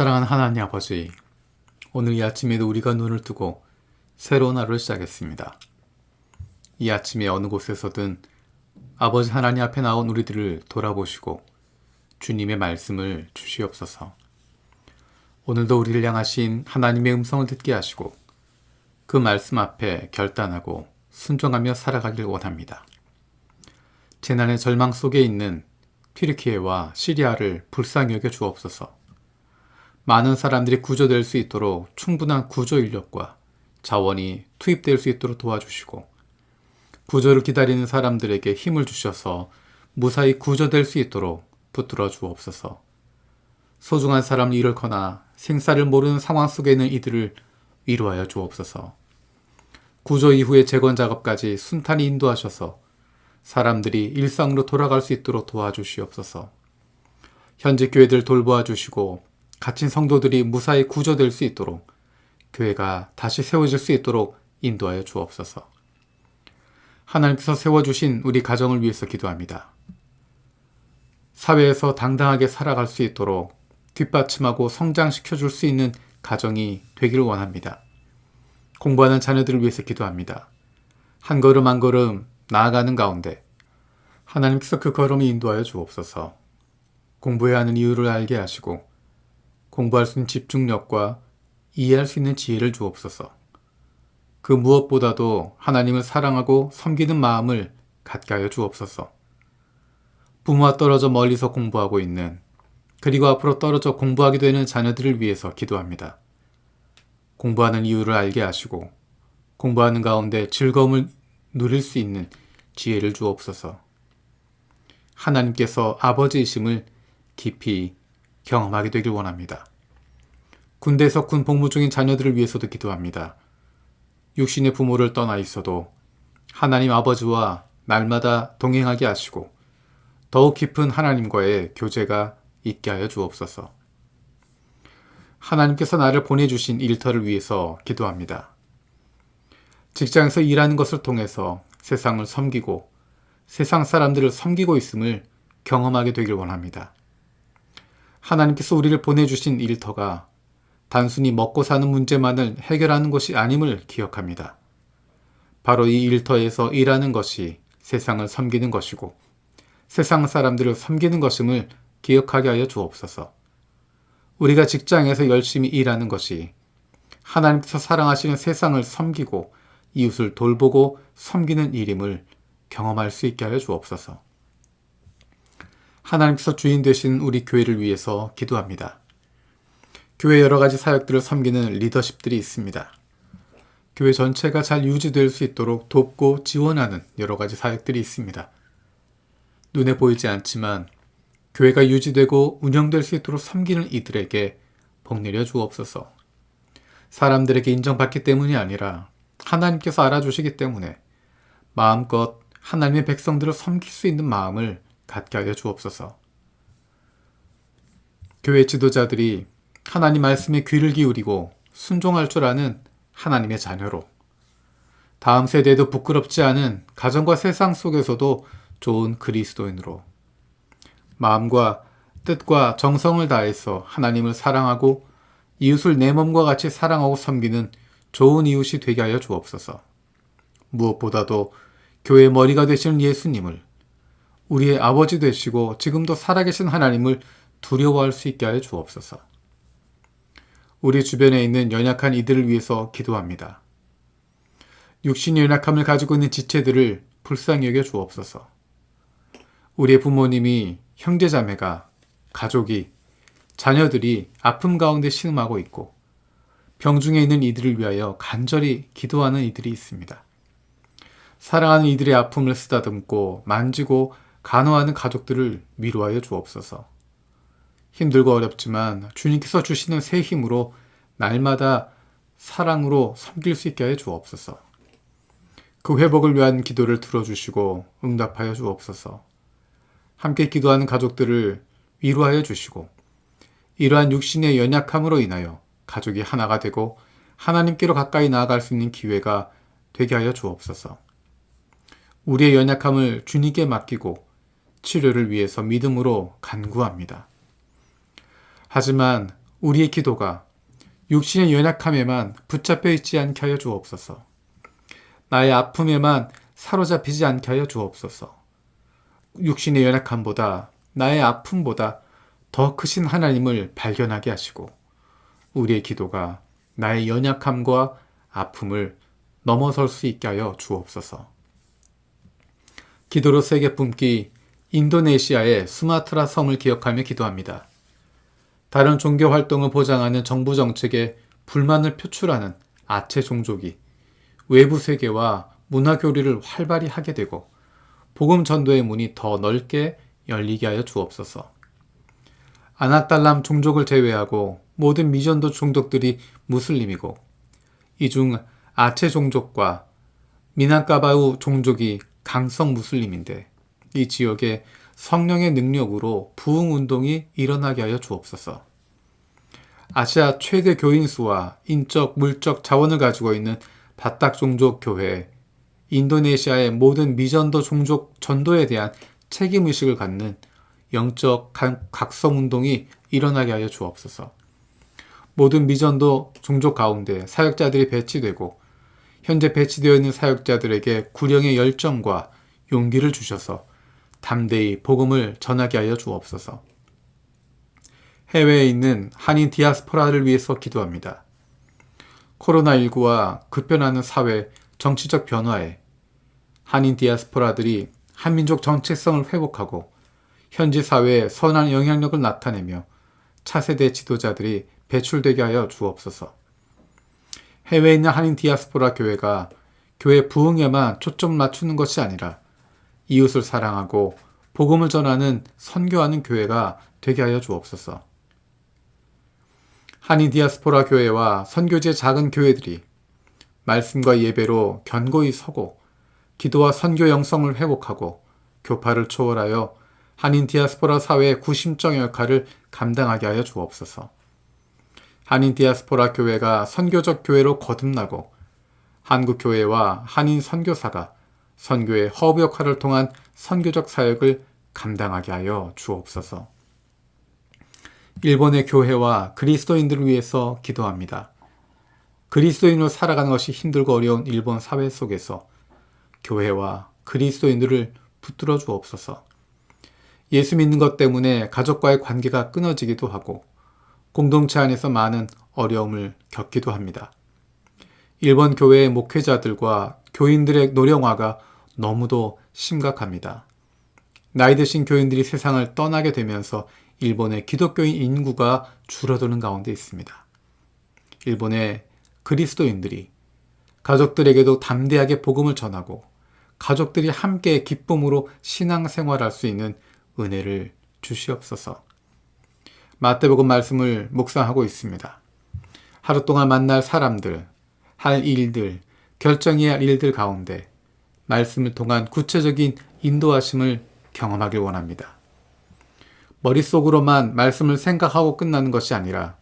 사랑하는 하나님 아버지, 오늘 이 아침에도 우리가 눈을 뜨고 새로운 하루를 시작했습니다. 이 아침에 어느 곳에서든 아버지 하나님 앞에 나온 우리들을 돌아보시고 주님의 말씀을 주시옵소서. 오늘도 우리를 향하신 하나님의 음성을 듣게 하시고 그 말씀 앞에 결단하고 순종하며 살아가길 원합니다. 재난의 절망 속에 있는 튀르키예와 시리아를 불쌍히 여겨 주옵소서. 많은 사람들이 구조될 수 있도록 충분한 구조 인력과 자원이 투입될 수 있도록 도와주시고 구조를 기다리는 사람들에게 힘을 주셔서 무사히 구조될 수 있도록 붙들어 주옵소서. 소중한 사람을 잃거나 생사를 모르는 상황 속에 있는 이들을 위로하여 주옵소서. 구조 이후의 재건 작업까지 순탄히 인도하셔서 사람들이 일상으로 돌아갈 수 있도록 도와주시옵소서. 현재 교회들 돌보아 주시고 갇힌 성도들이 무사히 구조될 수 있도록 교회가 다시 세워질 수 있도록 인도하여 주옵소서. 하나님께서 세워주신 우리 가정을 위해서 기도합니다. 사회에서 당당하게 살아갈 수 있도록 뒷받침하고 성장시켜 줄 수 있는 가정이 되기를 원합니다. 공부하는 자녀들을 위해서 기도합니다. 한 걸음 한 걸음 나아가는 가운데 하나님께서 그 걸음을 인도하여 주옵소서. 공부해야 하는 이유를 알게 하시고 공부할 수 있는 집중력과 이해할 수 있는 지혜를 주옵소서. 그 무엇보다도 하나님을 사랑하고 섬기는 마음을 갖게 하여 주옵소서. 부모와 떨어져 멀리서 공부하고 있는 그리고 앞으로 떨어져 공부하게 되는 자녀들을 위해서 기도합니다. 공부하는 이유를 알게 하시고 공부하는 가운데 즐거움을 누릴 수 있는 지혜를 주옵소서. 하나님께서 아버지이심을 깊이 경험하게 되길 원합니다. 군대에서 군 복무 중인 자녀들을 위해서도 기도합니다. 육신의 부모를 떠나 있어도 하나님 아버지와 날마다 동행하게 하시고 더욱 깊은 하나님과의 교제가 있게 하여 주옵소서. 하나님께서 나를 보내주신 일터를 위해서 기도합니다. 직장에서 일하는 것을 통해서 세상을 섬기고 세상 사람들을 섬기고 있음을 경험하게 되길 원합니다. 하나님께서 우리를 보내주신 일터가 단순히 먹고 사는 문제만을 해결하는 것이 아님을 기억합니다. 바로 이 일터에서 일하는 것이 세상을 섬기는 것이고 세상 사람들을 섬기는 것임을 기억하게 하여 주옵소서. 우리가 직장에서 열심히 일하는 것이 하나님께서 사랑하시는 세상을 섬기고 이웃을 돌보고 섬기는 일임을 경험할 수 있게 하여 주옵소서. 하나님께서 주인 되신 우리 교회를 위해서 기도합니다. 교회 여러 가지 사역들을 섬기는 리더십들이 있습니다. 교회 전체가 잘 유지될 수 있도록 돕고 지원하는 여러 가지 사역들이 있습니다. 눈에 보이지 않지만 교회가 유지되고 운영될 수 있도록 섬기는 이들에게 복 내려 주옵소서. 사람들에게 인정받기 때문이 아니라 하나님께서 알아주시기 때문에 마음껏 하나님의 백성들을 섬길 수 있는 마음을 갖게 하여 주옵소서. 교회 지도자들이 하나님 말씀에 귀를 기울이고 순종할 줄 아는 하나님의 자녀로 다음 세대에도 부끄럽지 않은 가정과 세상 속에서도 좋은 그리스도인으로 마음과 뜻과 정성을 다해서 하나님을 사랑하고 이웃을 내 몸과 같이 사랑하고 섬기는 좋은 이웃이 되게 하여 주옵소서. 무엇보다도 교회의 머리가 되시는 예수님을 우리의 아버지 되시고 지금도 살아계신 하나님을 두려워할 수 있게 하여 주옵소서. 우리 주변에 있는 연약한 이들을 위해서 기도합니다. 육신의 연약함을 가지고 있는 지체들을 불쌍히 여겨 주옵소서. 우리의 부모님이, 형제자매가, 가족이, 자녀들이 아픔 가운데 신음하고 있고 병중에 있는 이들을 위하여 간절히 기도하는 이들이 있습니다. 사랑하는 이들의 아픔을 쓰다듬고 만지고 간호하는 가족들을 위로하여 주옵소서. 힘들고 어렵지만 주님께서 주시는 새 힘으로 날마다 사랑으로 섬길 수 있게 하여 주옵소서. 그 회복을 위한 기도를 들어주시고 응답하여 주옵소서. 함께 기도하는 가족들을 위로하여 주시고 이러한 육신의 연약함으로 인하여 가족이 하나가 되고 하나님께로 가까이 나아갈 수 있는 기회가 되게 하여 주옵소서. 우리의 연약함을 주님께 맡기고 치료를 위해서 믿음으로 간구합니다. 하지만 우리의 기도가 육신의 연약함에만 붙잡혀 있지 않게 하여 주옵소서. 나의 아픔에만 사로잡히지 않게 하여 주옵소서. 육신의 연약함보다 나의 아픔보다 더 크신 하나님을 발견하게 하시고 우리의 기도가 나의 연약함과 아픔을 넘어설 수 있게 하여 주옵소서. 기도로 세계 품기 인도네시아의 수마트라 섬을 기억하며 기도합니다. 다른 종교 활동을 보장하는 정부 정책에 불만을 표출하는 아체 종족이 외부 세계와 문화 교류를 활발히 하게 되고 복음 전도의 문이 더 넓게 열리게 하여 주옵소서. 아낙달람 종족을 제외하고 모든 미전도 종족들이 무슬림이고 이 중 아체 종족과 미난카바우 종족이 강성 무슬림인데 이 지역에 성령의 능력으로 부흥운동이 일어나게 하여 주옵소서. 아시아 최대 교인 수와 인적, 물적 자원을 가지고 있는 바탁 종족 교회, 인도네시아의 모든 미전도 종족 전도에 대한 책임의식을 갖는 영적 각성운동이 일어나게 하여 주옵소서. 모든 미전도 종족 가운데 사역자들이 배치되고 현재 배치되어 있는 사역자들에게 구령의 열정과 용기를 주셔서 담대히 복음을 전하게 하여 주옵소서. 해외에 있는 한인 디아스포라를 위해서 기도합니다. 코로나19와 급변하는 사회, 정치적 변화에 한인 디아스포라들이 한민족 정체성을 회복하고 현지 사회에 선한 영향력을 나타내며 차세대 지도자들이 배출되게 하여 주옵소서. 해외에 있는 한인 디아스포라 교회가 교회 부흥에만 초점 맞추는 것이 아니라 이웃을 사랑하고 복음을 전하는 선교하는 교회가 되게 하여 주옵소서. 한인 디아스포라 교회와 선교지의 작은 교회들이 말씀과 예배로 견고히 서고 기도와 선교 영성을 회복하고 교파를 초월하여 한인 디아스포라 사회의 구심적 역할을 감당하게 하여 주옵소서. 한인 디아스포라 교회가 선교적 교회로 거듭나고 한국 교회와 한인 선교사가 선교의 허브 역할을 통한 선교적 사역을 감당하게 하여 주옵소서. 일본의 교회와 그리스도인들을 위해서 기도합니다. 그리스도인으로 살아가는 것이 힘들고 어려운 일본 사회 속에서 교회와 그리스도인들을 붙들어 주옵소서. 예수 믿는 것 때문에 가족과의 관계가 끊어지기도 하고 공동체 안에서 많은 어려움을 겪기도 합니다. 일본 교회의 목회자들과 교인들의 노령화가 너무도 심각합니다. 나이 드신 교인들이 세상을 떠나게 되면서 일본의 기독교인 인구가 줄어드는 가운데 있습니다. 일본의 그리스도인들이 가족들에게도 담대하게 복음을 전하고 가족들이 함께 기쁨으로 신앙생활할 수 있는 은혜를 주시옵소서. 마태복음 말씀을 묵상하고 있습니다. 하루 동안 만날 사람들, 할 일들, 결정해야 할 일들 가운데 말씀을 통한 구체적인 인도하심을 경험하길 원합니다. 머릿속으로만 말씀을 생각하고 끝나는 것이 아니라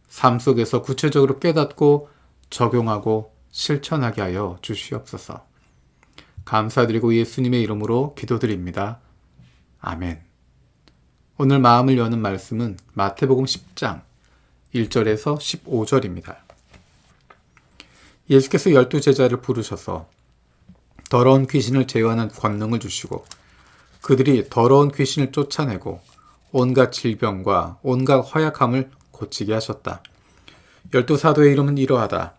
삶 속에서 구체적으로 깨닫고 적용하고 실천하게 하여 주시옵소서. 감사드리고 예수님의 이름으로 기도드립니다. 아멘. 오늘 마음을 여는 말씀은 마태복음 10장 1절에서 15절입니다. 예수께서 12제자를 부르셔서 더러운 귀신을 제어하는 권능을 주시고 그들이 더러운 귀신을 쫓아내고 온갖 질병과 온갖 허약함을 고치게 하셨다. 12사도의 이름은 이러하다.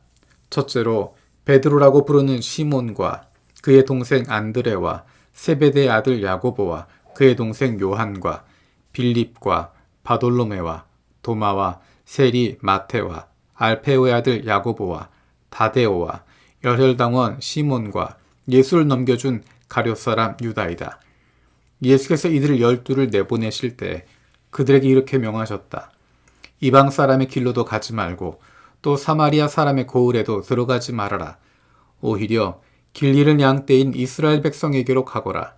첫째로 베드로라고 부르는 시몬과 그의 동생 안드레와 세베대의 아들 야고보와 그의 동생 요한과 빌립과 바돌로메와 도마와 세리 마테와 알페오의 아들 야고보와 다데오와 열혈당원 시몬과 예수를 넘겨준 가룟 사람 유다이다. 예수께서 이들을 12를 내보내실 때 그들에게 이렇게 명하셨다. 이방 사람의 길로도 가지 말고 또 사마리아 사람의 고을에도 들어가지 말아라. 오히려 길 잃은 양 떼인 이스라엘 백성에게로 가거라.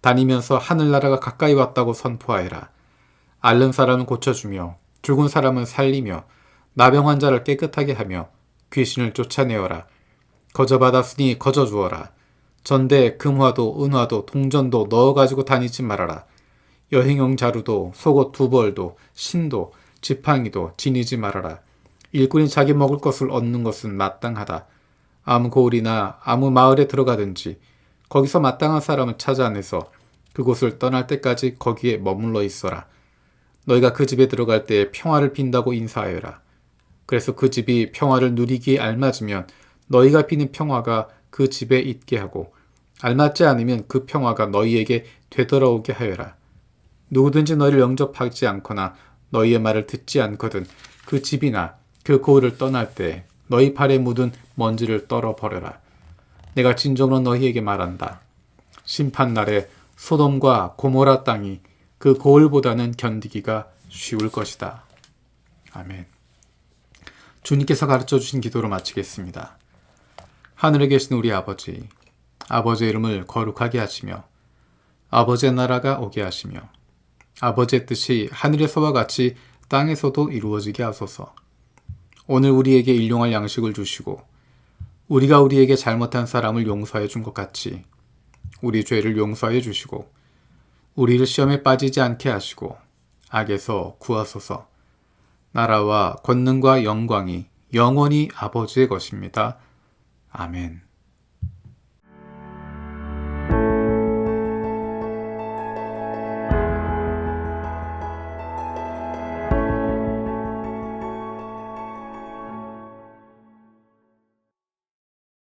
다니면서 하늘나라가 가까이 왔다고 선포하여라. 앓는 사람은 고쳐주며 죽은 사람은 살리며 나병 환자를 깨끗하게 하며 귀신을 쫓아내어라. 거저받았으니 거저주어라. 전대 금화도 은화도 동전도 넣어가지고 다니지 말아라. 여행용 자루도 속옷 2벌도 신도 지팡이도 지니지 말아라. 일꾼이 자기 먹을 것을 얻는 것은 마땅하다. 아무 고을이나 아무 마을에 들어가든지 거기서 마땅한 사람을 찾아내서 그곳을 떠날 때까지 거기에 머물러 있어라. 너희가 그 집에 들어갈 때 평화를 빈다고 인사하여라. 그래서 그 집이 평화를 누리기에 알맞으면 너희가 비는 평화가 그 집에 있게 하고 알맞지 않으면 그 평화가 너희에게 되돌아오게 하여라. 누구든지 너희를 영접하지 않거나 너희의 말을 듣지 않거든 그 집이나 그 고을을 떠날 때 너희 발에 묻은 먼지를 떨어버려라. 내가 진정으로 너희에게 말한다. 심판날에 소돔과 고모라 땅이 그 고을보다는 견디기가 쉬울 것이다. 아멘. 주님께서 가르쳐 주신 기도로 마치겠습니다. 하늘에 계신 우리 아버지, 아버지의 이름을 거룩하게 하시며 아버지의 나라가 오게 하시며 아버지의 뜻이 하늘에서와 같이 땅에서도 이루어지게 하소서. 오늘 우리에게 일용할 양식을 주시고 우리가 우리에게 잘못한 사람을 용서해 준 것 같이 우리 죄를 용서해 주시고 우리를 시험에 빠지지 않게 하시고 악에서 구하소서. 나라와 권능과 영광이 영원히 아버지의 것입니다. 아멘.